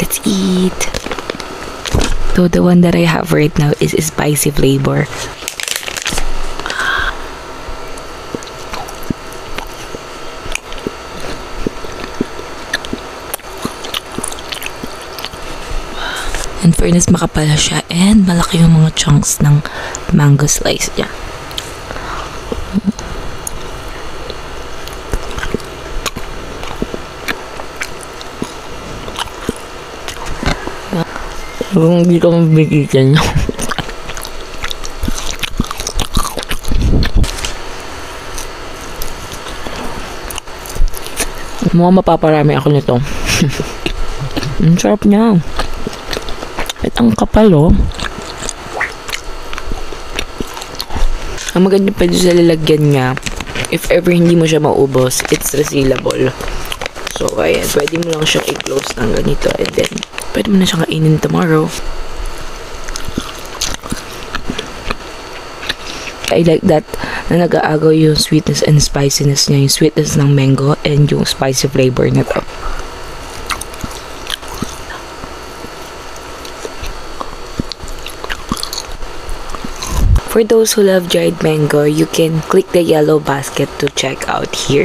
Let's eat. So the one that I have right now is spicy flavor. In fairness, makapal siya and malaki yung mga chunks ng mango slice niya. Kung hindi ka mabigitan nyo. Mukhang mapaparami ako nito. Ang sarap niya. At ang kapal, oh. Ang maganda pa sa lalagyan niya, if ever hindi mo siya maubos, it's resealable. So, ayan, pwede mo lang siyang i-close ng ganito and then, pwede mo na siyang kainin tomorrow. I like that na nag-aagaw yung sweetness and spiciness niya, yung sweetness ng mango and yung spicy flavor na to. For those who love dried mango, you can click the yellow basket to check out here.